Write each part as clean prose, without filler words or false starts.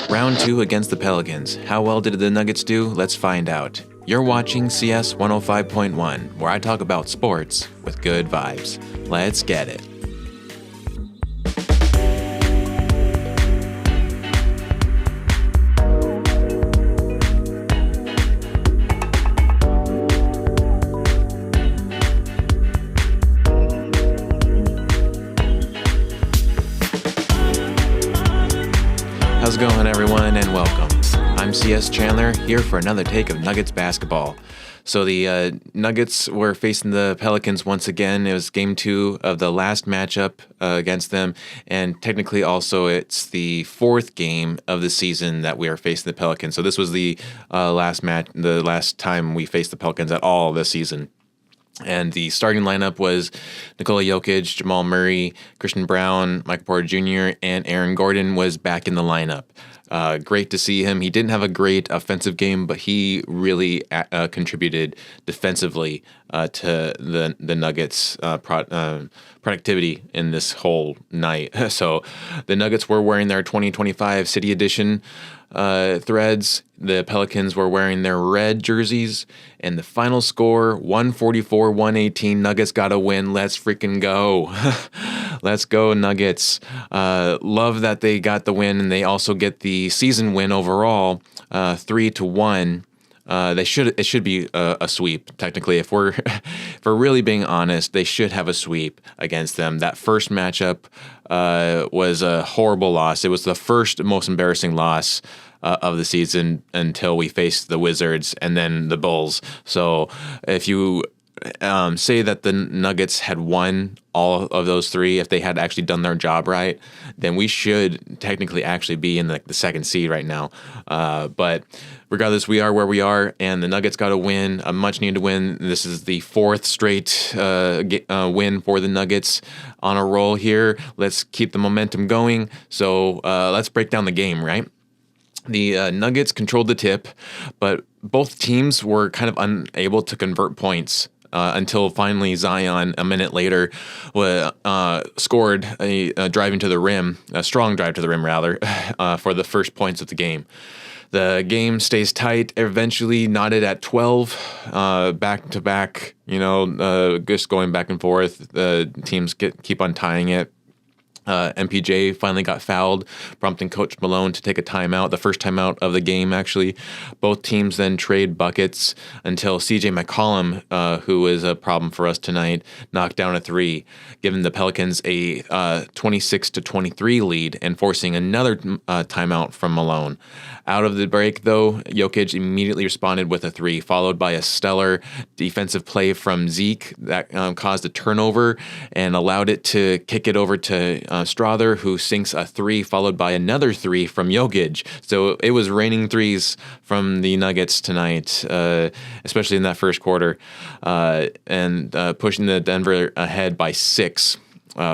Round 2 against the Pelicans. How well did the Nuggets do? Let's find out. You're watching CS 105.1, where I talk about sports with good vibes. Let's get it. How's it going, everyone, and welcome. I'm CS Chandler, here for another take of Nuggets basketball. So the Nuggets were facing the Pelicans once again. It was game 2 of the last matchup against them, and technically also it's the 4th game of the season that we are facing the Pelicans. So this was the last time we faced the Pelicans at all this season. And the starting lineup was Nikola Jokić, Jamal Murray, Christian Braun, Michael Porter Jr., and Aaron Gordon was back in the lineup. Great to see him. He didn't have a great offensive game, but he really contributed defensively to the Nuggets' productivity in this whole night. So the Nuggets were wearing their 2025 City Edition threads. The Pelicans were wearing their red jerseys, and the final score 144-118. Nuggets got a win. Let's freaking go. Let's go, Nuggets. Love that they got the win, and they also get the season win overall, 3-1. It should be a sweep. Technically, if we're really being honest, they should have a sweep against them. That first matchup was a horrible loss. It was the first most embarrassing loss of the season until we faced the Wizards and then the Bulls. So if you say that the Nuggets had won all of those 3, if they had actually done their job right, then we should technically actually be in the second seed right now. But regardless, we are where we are, and the Nuggets got a win, a much-needed win. This is the 4th straight win for the Nuggets on a roll here. Let's keep the momentum going. So let's break down the game, right? The Nuggets controlled the tip, but both teams were kind of unable to convert points until finally Zion, a minute later, scored a driving to the rim, a strong drive to the rim, rather, for the first points of the game. The game stays tight, eventually knotted at 12, back-to-back, just going back and forth. The teams keep on tying it. MPJ finally got fouled, prompting Coach Malone to take a timeout, the first timeout of the game, actually. Both teams then trade buckets until CJ McCollum, who is a problem for us tonight, knocked down a 3, giving the Pelicans a 26-23 lead and forcing another timeout from Malone. Out of the break, though, Jokić immediately responded with a 3, followed by a stellar defensive play from Zeke that caused a turnover and allowed it to kick it over to Strother, who sinks a 3, followed by another 3 from Jokić. So it was raining threes from the Nuggets tonight, especially in that first quarter, and pushing the Denver ahead by 6.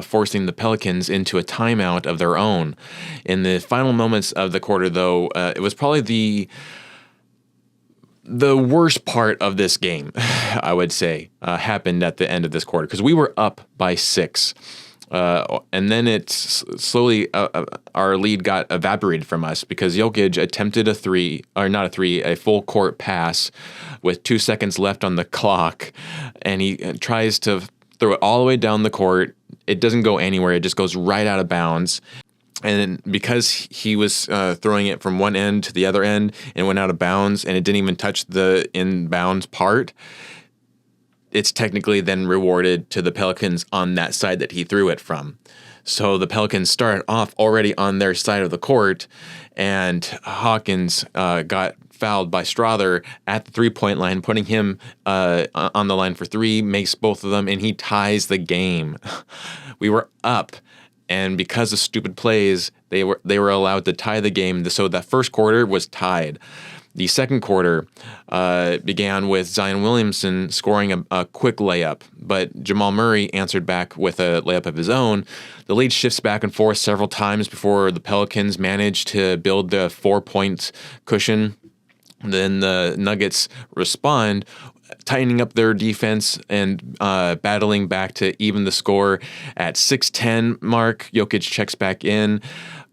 Forcing the Pelicans into a timeout of their own. In the final moments of the quarter, though, it was probably the worst part of this game, I would say, happened at the end of this quarter, because we were up by 6. And then it slowly, our lead got evaporated from us because Jokić attempted a full court pass with 2 seconds left on the clock, and he tries to throw it all the way down the court. It doesn't go anywhere. It just goes right out of bounds. And because he was throwing it from one end to the other end and went out of bounds, and it didn't even touch the inbounds part, it's technically then rewarded to the Pelicans on that side that he threw it from. So the Pelicans started off already on their side of the court, and Hawkins got fouled by Strother at the 3-point line, putting him on the line for 3, makes both of them, and he ties the game. We were up, and because of stupid plays, they were allowed to tie the game. So that first quarter was tied. The second quarter began with Zion Williamson scoring a quick layup, but Jamal Murray answered back with a layup of his own. The lead shifts back and forth several times before the Pelicans managed to build the 4-point cushion. Then the Nuggets respond, tightening up their defense and battling back to even the score at 6:10 mark. Jokić checks back in,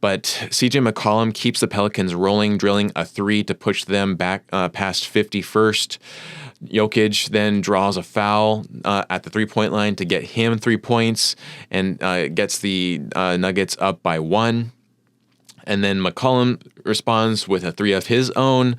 But CJ McCollum keeps the Pelicans rolling, drilling a three to push them back past 50 first. Jokić then draws a foul at the three-point line to get him 3 points and gets the Nuggets up by 1. And then McCollum responds with a three of his own.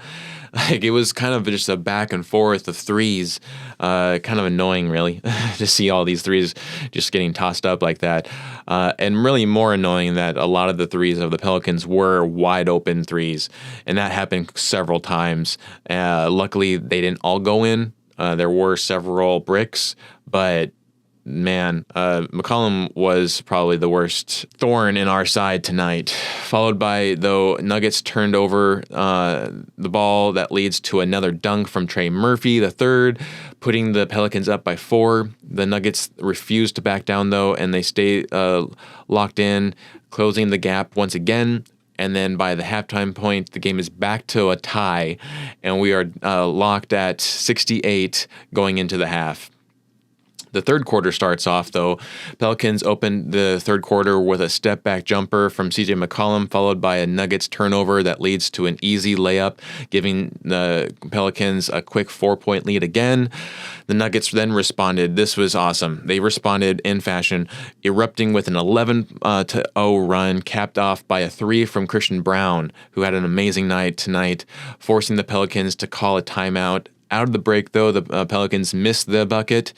Like, it was kind of just a back and forth of threes. Kind of annoying, really, to see all these threes just getting tossed up like that. And really more annoying that a lot of the threes of the Pelicans were wide open threes. And that happened several times. Luckily, they didn't all go in. There were several bricks, but man, McCollum was probably the worst thorn in our side tonight, followed by, though, Nuggets turned over the ball that leads to another dunk from Trey Murphy, the third, putting the Pelicans up by 4. The Nuggets refused to back down, though, and they stay locked in, closing the gap once again. And then by the halftime point, the game is back to a tie, and we are locked at 68 going into the half. The third quarter starts off, though. Pelicans opened the third quarter with a step-back jumper from CJ McCollum, followed by a Nuggets turnover that leads to an easy layup, giving the Pelicans a quick 4-point lead again. The Nuggets then responded. This was awesome. They responded in fashion, erupting with an 11-0 run, capped off by a three from Christian Braun, who had an amazing night tonight, forcing the Pelicans to call a timeout. Out of the break, though, the Pelicans missed the bucket,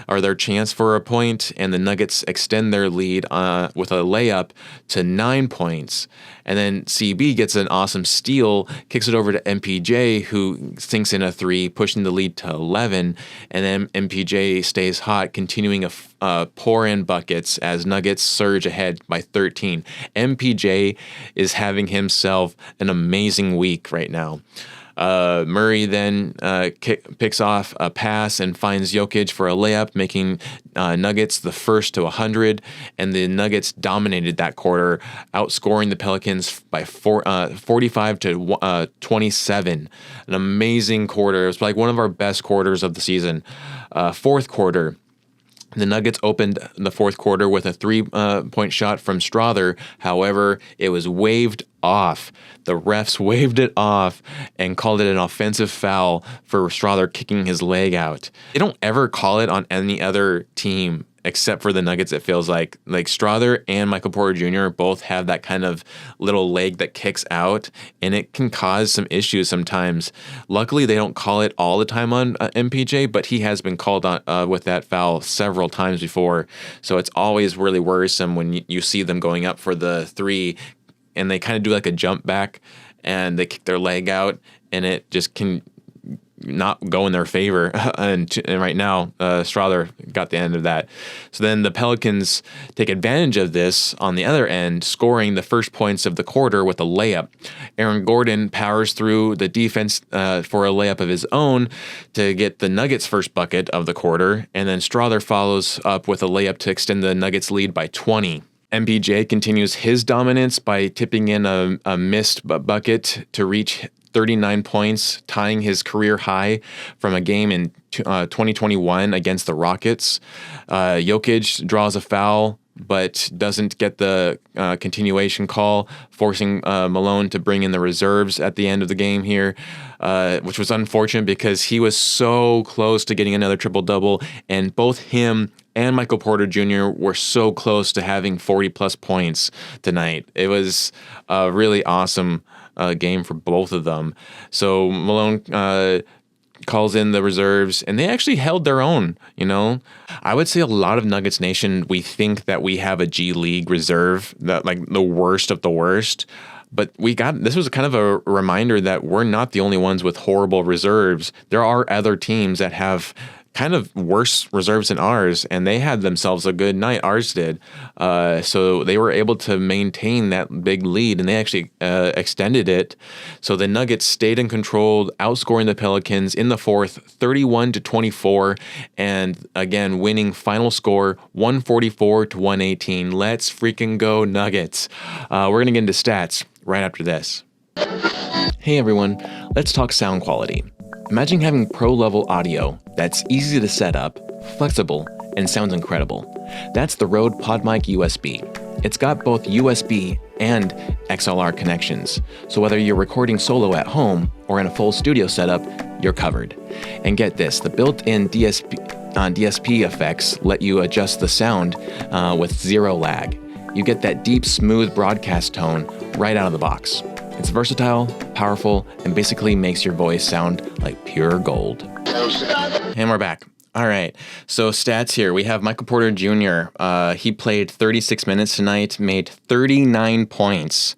or their chance for a point, and the Nuggets extend their lead with a layup to 9 points. And then CB gets an awesome steal, kicks it over to MPJ, who sinks in a three, pushing the lead to 11. And then MPJ stays hot, continuing a pour in buckets as Nuggets surge ahead by 13. MPJ is having himself an amazing week right now. Murray then picks off a pass and finds Jokić for a layup, making Nuggets the first to 100, and the Nuggets dominated that quarter, outscoring the Pelicans by 45 to 27. An amazing quarter. It was like one of our best quarters of the season. Fourth quarter. The Nuggets opened the fourth quarter with a 3-point shot from Strother. However, it was waved off. The refs waved it off and called it an offensive foul for Strother kicking his leg out. They don't ever call it on any other team except for the Nuggets, it feels like. Like, Strother and Michael Porter Jr. both have that kind of little leg that kicks out, and it can cause some issues sometimes. Luckily, they don't call it all the time on MPJ, but he has been called on with that foul several times before. So it's always really worrisome when you see them going up for the three, and they kind of do like a jump back, and they kick their leg out, and it just can not go in their favor. And right now, Strother got the end of that. So then the Pelicans take advantage of this on the other end, scoring the first points of the quarter with a layup. Aaron Gordon powers through the defense for a layup of his own to get the Nuggets' first bucket of the quarter. And then Strother follows up with a layup to extend the Nuggets' lead by 20. MPJ continues his dominance by tipping in a missed bucket to reach 39 points, tying his career high from a game in 2021 against the Rockets. Jokić draws a foul, but doesn't get the continuation call, forcing Malone to bring in the reserves at the end of the game here, which was unfortunate because he was so close to getting another triple-double, and both him and Michael Porter Jr. were so close to having 40-plus points tonight. It was a really awesome game for both of them. So Malone calls in the reserves, and they actually held their own, you know. I would say a lot of Nuggets Nation, we think that we have a G League reserve, that like the worst of the worst. But this was kind of a reminder that we're not the only ones with horrible reserves. There are other teams that have kind of worse reserves than ours, and they had themselves a good night. Ours did. So they were able to maintain that big lead, and they actually extended it. So the Nuggets stayed in control, outscoring the Pelicans in the fourth, 31-24, and again, winning final score 144-118. Let's freaking go, Nuggets. We're going to get into stats right after this. Hey everyone, let's talk sound quality. Imagine having pro-level audio that's easy to set up, flexible, and sounds incredible. That's the Røde Pod Mic USB. It's got both USB and XLR connections, so whether you're recording solo at home or in a full studio setup, you're covered. And get this, the built-in DSP effects let you adjust the sound with zero lag. You get that deep, smooth broadcast tone right out of the box. It's versatile, powerful, and basically makes your voice sound like pure gold. And we're back. All right, so stats here. We have Michael Porter Jr. He played 36 minutes tonight, made 39 points,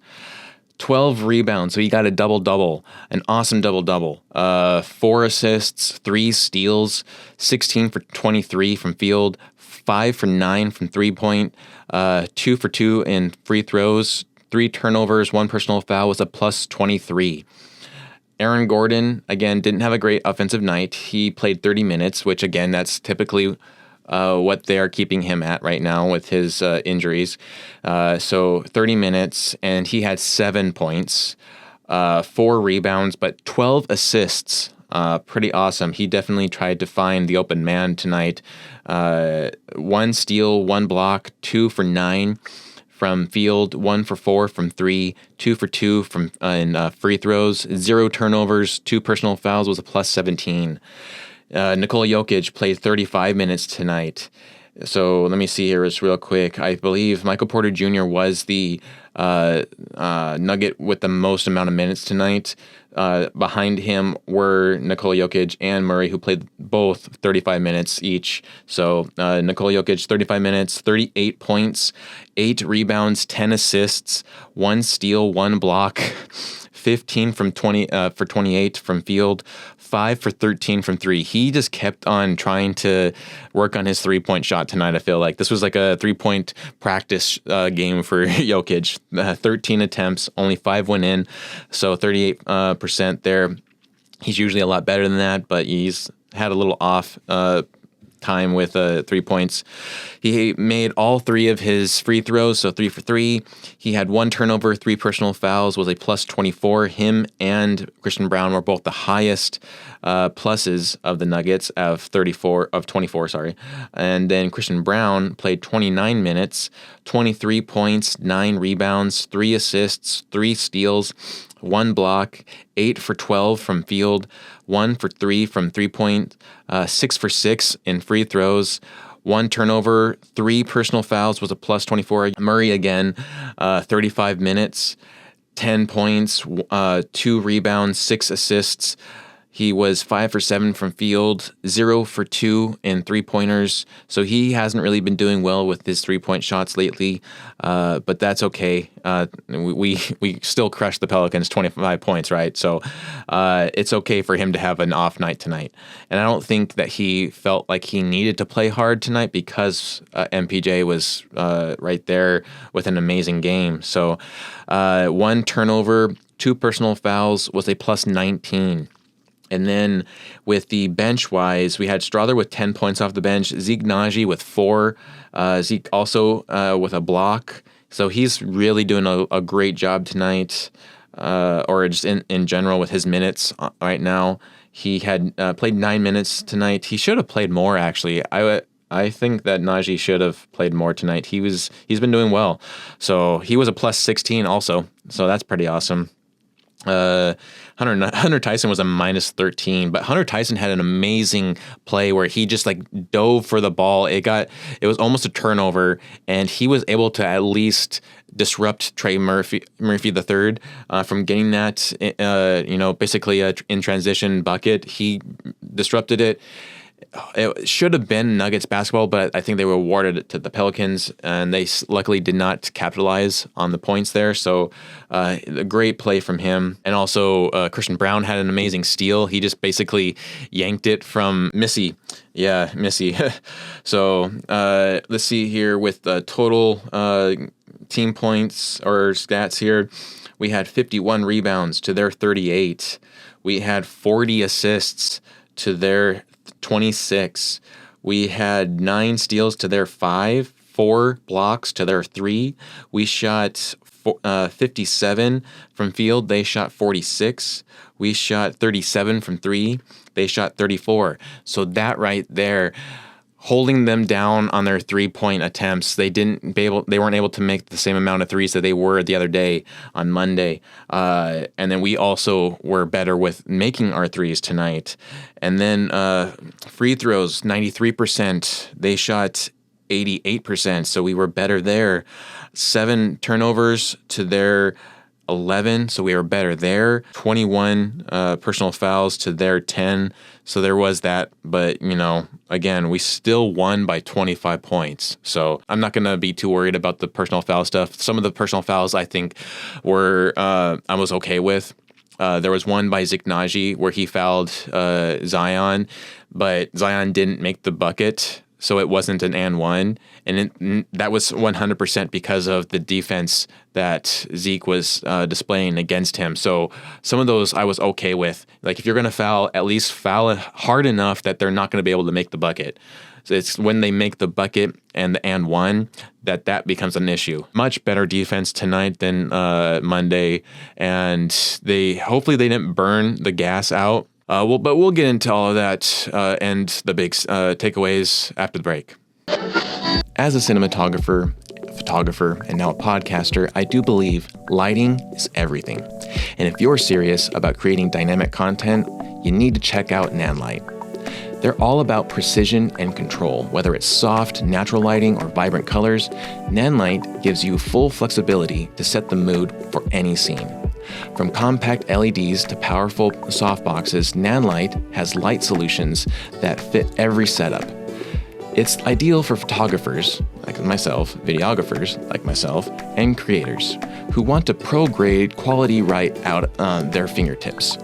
12 rebounds, so he got a double-double, an awesome double-double. 4 assists, 3 steals, 16 for 23 from field, 5 for 9 from three-point, 2 for 2 in free throws, 3 turnovers, 1 personal foul, was a plus 23. Aaron Gordon, again, didn't have a great offensive night. He played 30 minutes, which, again, that's typically what they are keeping him at right now with his injuries. So 30 minutes, and he had 7 points, 4 rebounds, but 12 assists. Pretty awesome. He definitely tried to find the open man tonight. 1 steal, 1 block, 2 for 9. From field, 1 for 4 from 3, 2 for 2 from in free throws, 0 turnovers, 2 personal fouls, was a plus 17. Nikola Jokić played 35 minutes tonight. So let me see here just real quick. I believe Michael Porter Jr. was the Nugget with the most amount of minutes tonight. Behind him were Nikola Jokić and Murray, who played both 35 minutes each. So Nikola Jokić, 35 minutes, 38 points, 8 rebounds, 10 assists, 1 steal, 1 block, 15 from 20 for 28 from field, 5 for 13 from 3. He just kept on trying to work on his 3-point shot tonight. I feel like this was like a 3-point practice game for Jokić. 13 attempts, only 5 went in, so 38% there. He's usually a lot better than that, but he's had a little off time with 3 points. He made all 3 of his free throws, so 3 for 3. He had 1 turnover, 3 personal fouls, was a plus 24. Him and Christian Braun were both the highest pluses of the Nuggets of 24, sorry. And then Christian Braun played 29 minutes, 23 points, 9 rebounds, 3 assists, 3 steals, 1 block, 8 for 12 from field, 1 for 3 from three-point, 6 for 6 in free throws, 1 turnover, 3 personal fouls, was a plus 24. Murray again, 35 minutes, 10 points, 2 rebounds, 6 assists. He was 5 for 7 from field, 0 for 2 in three-pointers. So he hasn't really been doing well with his three-point shots lately, but that's okay. We still crushed the Pelicans 25 points, right? So it's okay for him to have an off night tonight. And I don't think that he felt like he needed to play hard tonight because MPJ was right there with an amazing game. So 1 turnover, 2 personal fouls, was a plus 19. And then with the bench-wise, we had Strawther with 10 points off the bench, Zeke Naji with 4, Zeke also with a block. So he's really doing a great job tonight, or just in general with his minutes right now. He had played 9 minutes tonight. He should have played more, actually. I think that Naji should have played more tonight. He's been doing well. So he was a plus 16 also, so that's pretty awesome. Hunter Tyson was a minus 13, but Hunter Tyson had an amazing play where he just like dove for the ball. It was almost a turnover, and he was able to at least disrupt Trey Murphy III from getting that, basically a in transition bucket. He disrupted it. It should have been Nuggets basketball, but I think they were awarded it to the Pelicans, and they luckily did not capitalize on the points there. So a great play from him. And also Christian Braun had an amazing steal. He just basically yanked it from Missy. Yeah, Missy. So let's see here with the total team points or stats here. We had 51 rebounds to their 38. We had 40 assists to their 26. We had 9 steals to their 5, 4 blocks to their 3. We shot 57 from field. They shot 46. We shot 37 from 3. They shot 34. So that right there, holding them down on their 3-point attempts. They weren't able to make the same amount of threes that they were the other day on Monday. And then we also were better with making our threes tonight. And then free throws, 93%. They shot 88%, so we were better there. 7 turnovers to their 11, so we were better there. 21 personal fouls to their 10, so there was that. But, again, we still won by 25 points. So I'm not going to be too worried about the personal foul stuff. Some of the personal fouls I think were I was okay with. There was one by Ziknaji where he fouled Zion, but Zion didn't make the bucket, so it wasn't an and one. And that was 100% because of the defense that Zeke was displaying against him. So some of those I was okay with. Like, if you're going to foul, at least foul it hard enough that they're not going to be able to make the bucket. So it's when they make the bucket and the and one that becomes an issue. Much better defense tonight than Monday, and hopefully they didn't burn the gas out. But we'll get into all of that and the big takeaways after the break. As a cinematographer, photographer, and now a podcaster, I do believe lighting is everything. And if you're serious about creating dynamic content, you need to check out Nanlite. They're all about precision and control. Whether it's soft, natural lighting or vibrant colors, Nanlite gives you full flexibility to set the mood for any scene. From compact LEDs to powerful softboxes, Nanlite has light solutions that fit every setup. It's ideal for photographers, like myself, videographers, like myself, and creators who want to pro-grade quality right out on their fingertips.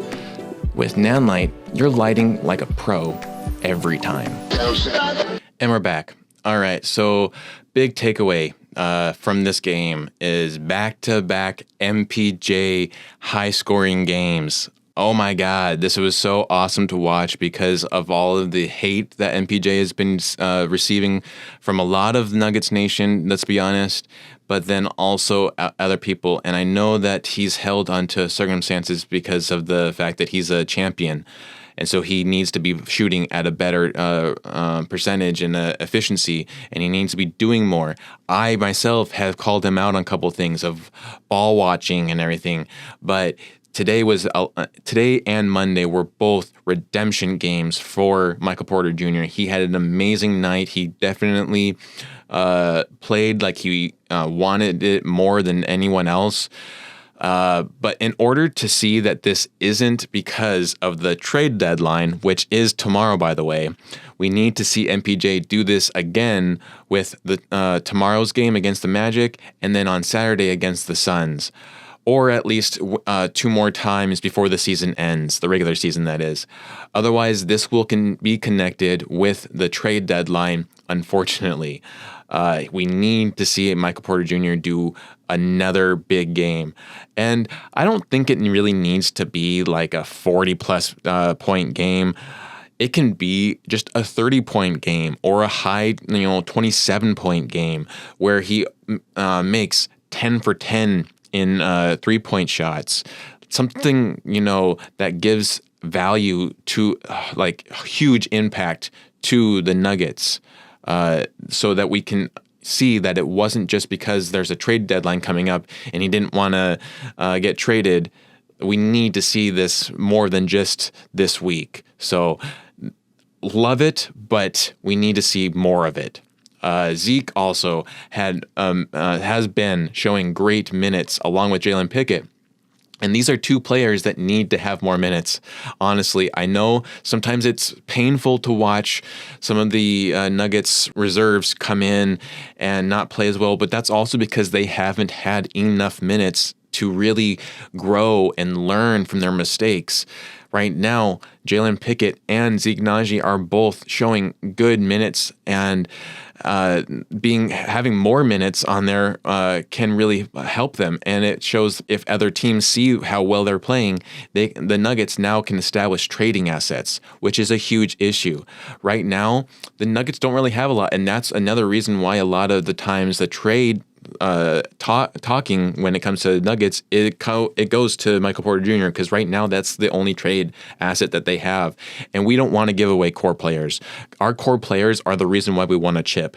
With Nanlite, you're lighting like a pro every time. And we're back. All right, so big takeaway from this game is back-to-back MPJ high-scoring games. Oh my God, this was so awesome to watch because of all of the hate that MPJ has been receiving from a lot of Nuggets Nation, let's be honest, but then also other people. And I know that he's held onto circumstances because of the fact that he's a champion. And so he needs to be shooting at a better percentage and efficiency, and he needs to be doing more. I myself have called him out on a couple of things of ball watching and everything, but today and Monday were both redemption games for Michael Porter Jr. He had an amazing night. He definitely played like he wanted it more than anyone else. But in order to see that this isn't because of the trade deadline, which is tomorrow, by the way, we need to see MPJ do this again with the tomorrow's game against the Magic and then on Saturday against the Suns. Or at least 2 more times before the season ends, the regular season that is. Otherwise, this will be connected with the trade deadline, unfortunately. We need to see Michael Porter Jr. do another big game. And I don't think it really needs to be like a 40-plus point game. It can be just a 30-point game or a high 27-point game where he makes 10 for 10 in 3-point shots, something, that gives value to like huge impact to the Nuggets, so that we can see that it wasn't just because there's a trade deadline coming up and he didn't want to get traded. We need to see this more than just this week. So love it, but we need to see more of it. Zeke also has been showing great minutes along with Jalen Pickett. And these are 2 players that need to have more minutes. Honestly, I know sometimes it's painful to watch some of the Nuggets reserves come in and not play as well, but that's also because they haven't had enough minutes to really grow and learn from their mistakes. Right now, Jalen Pickett and Ziknaji are both showing good minutes, and having more minutes on there can really help them. And it shows if other teams see how well they're playing, the Nuggets now can establish trading assets, which is a huge issue. Right now, the Nuggets don't really have a lot, and that's another reason why a lot of the times the trade talking when it comes to the Nuggets, it goes to Michael Porter Jr. because right now that's the only trade asset that they have, and we don't want to give away core players. Our core players are the reason why we won a chip,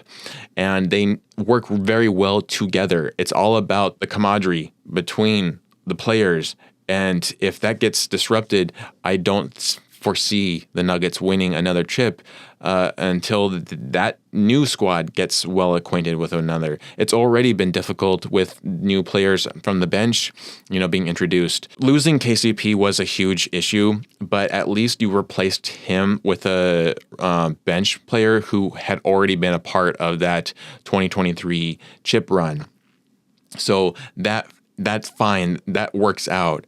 and they work very well together. It's all about the camaraderie between the players, and if that gets disrupted, I don't foresee the Nuggets winning another chip until that new squad gets well acquainted with another. It's already been difficult with new players from the bench, being introduced. Losing KCP was a huge issue, but at least you replaced him with a bench player who had already been a part of that 2023 chip run. So that's fine. That works out.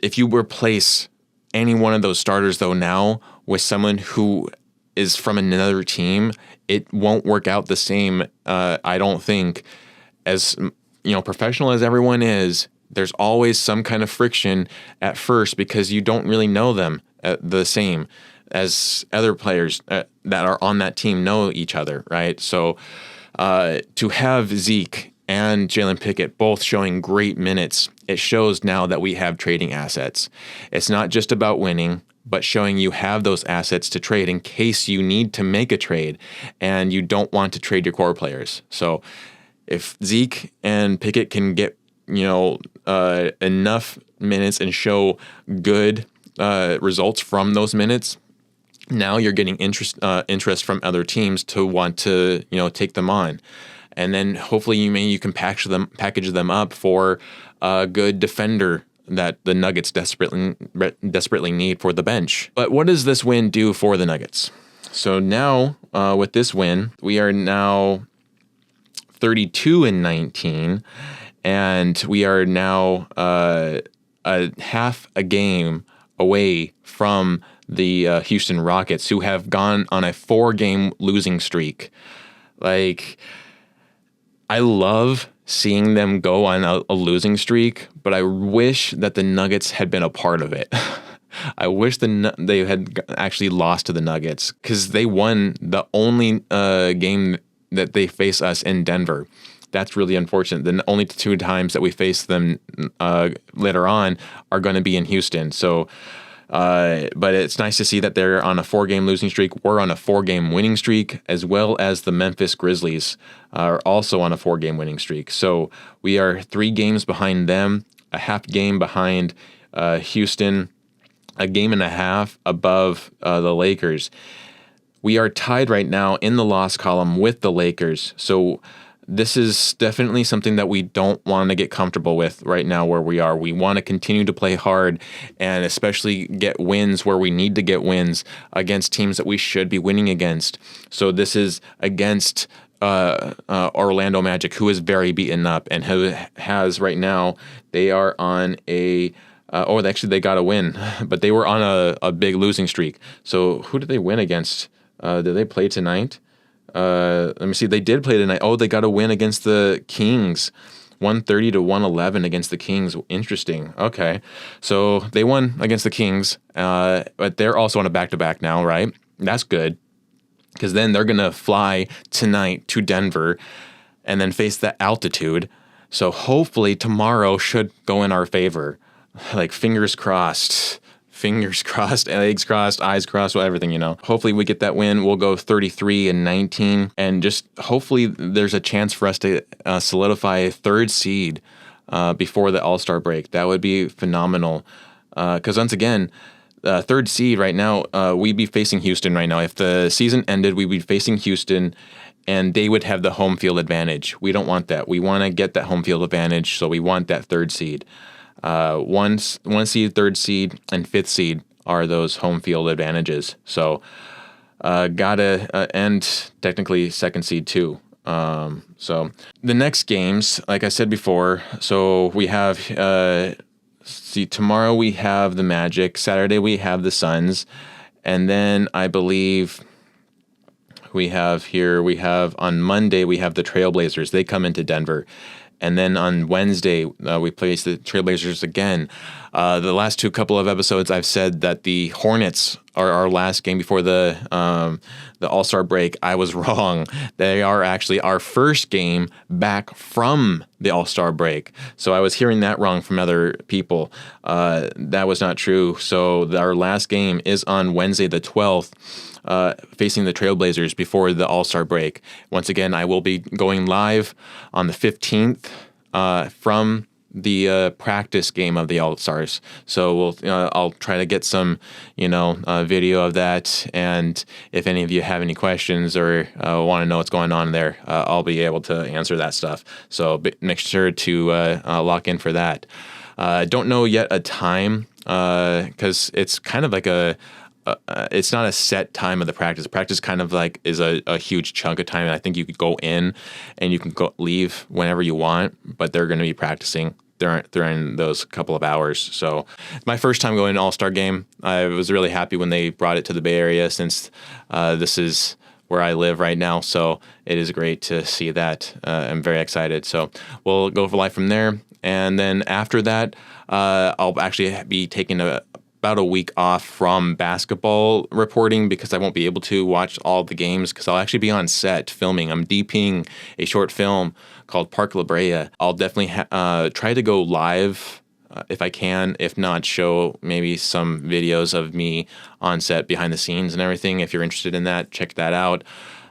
If you replace any one of those starters, though, now with someone who is from another team, it won't work out the same. I don't think. As professional as everyone is, there's always some kind of friction at first because you don't really know them the same as other players that are on that team know each other, right? So to have Zeke and Jalen Pickett both showing great minutes, it shows now that we have trading assets. It's not just about winning, but showing you have those assets to trade in case you need to make a trade and you don't want to trade your core players. So if Zeke and Pickett can get, enough minutes and show good results from those minutes, now you're getting interest from other teams to want to, take them on. And then hopefully you can package them up for a good defender that the Nuggets desperately need for the bench. But what does this win do for the Nuggets? So now with this win, we are now 32-19, and we are now a half a game away from the Houston Rockets, who have gone on a 4-game losing streak. I love seeing them go on a losing streak, but I wish that the Nuggets had been a part of it. I wish they had actually lost to the Nuggets because they won the only game that they face us in Denver. That's really unfortunate. The only 2 times that we face them later on are going to be in Houston. So, but it's nice to see that they're on a 4-game losing streak. We're on a 4-game winning streak, as well as the Memphis Grizzlies are also on a 4-game winning streak. So we are 3 games behind them, a half game behind Houston, a game and a half above the Lakers. We are tied right now in the loss column with the Lakers. So this is definitely something that we don't want to get comfortable with right now where we are. We want to continue to play hard and especially get wins where we need to get wins against teams that we should be winning against. So this is against Orlando Magic, who is very beaten up and who has right now, they are on a they got a win, but they were on a big losing streak. So who did they win against? Did they play tonight? Let me see. They did play tonight. Oh, they got a win against the Kings, 130-111 against the Kings. Interesting. Okay, so they won against the Kings, but they're also on a back-to-back now, right? That's good because then they're gonna fly tonight to Denver and then face that altitude. So hopefully tomorrow should go in our favor. Fingers crossed, eggs crossed, eyes crossed, everything, Hopefully we get that win. We'll go 33-19, and just hopefully there's a chance for us to solidify a 3rd seed before the All-Star break. That would be phenomenal. Because once again, 3rd seed right now, we'd be facing Houston right now. If the season ended, we'd be facing Houston, and they would have the home field advantage. We don't want that. We want to get that home field advantage, so we want that 3rd seed. 1 seed, 3rd seed, and 5th seed are those home field advantages. So and technically 2nd seed too. So the next games, like I said before, so we have tomorrow we have the Magic, Saturday we have the Suns, and then I believe we have on Monday we have the Trailblazers. They come into Denver. And then on Wednesday, we faced the Trailblazers again. The last couple of episodes, I've said that the Hornets are our last game before the All-Star break. I was wrong. They are actually our first game back from the All-Star break. So I was hearing that wrong from other people. That was not true. So our last game is on Wednesday the 12th. Facing the Trailblazers before the All-Star break. Once again, I will be going live on the 15th from the practice game of the All-Stars. So I'll try to get some, video of that. And if any of you have any questions or want to know what's going on there, I'll be able to answer that stuff. So make sure to lock in for that. Don't know yet a time because it's kind of like it's not a set time of the practice. Practice kind of like is a huge chunk of time. And I think you could go in and you can leave whenever you want, but they're going to be practicing during those couple of hours. So my first time going to an All-Star game, I was really happy when they brought it to the Bay Area since this is where I live right now. So it is great to see that. I'm very excited. So we'll go for live from there. And then after that, I'll actually be taking about a week off from basketball reporting because I won't be able to watch all the games because I'll actually be on set filming. I'm DPing a short film called Park La Brea. I'll definitely try to go live if I can. If not, show maybe some videos of me on set behind the scenes and everything. If you're interested in that, check that out.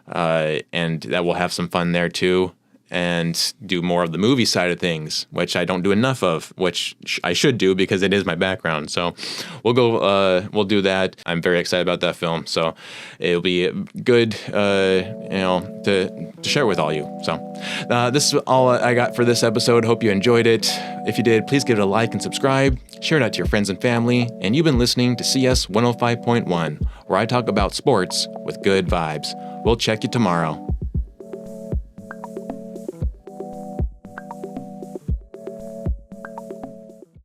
And that will have some fun there too. And do more of the movie side of things, which I don't do enough of, which I should do because it is my background. So we'll do that. I'm very excited about that film. So it'll be good, to share with all you. So this is all I got for this episode. Hope you enjoyed it. If you did, please give it a like and subscribe. Share it out to your friends and family. And you've been listening to CS 105.1, where I talk about sports with good vibes. We'll check you tomorrow.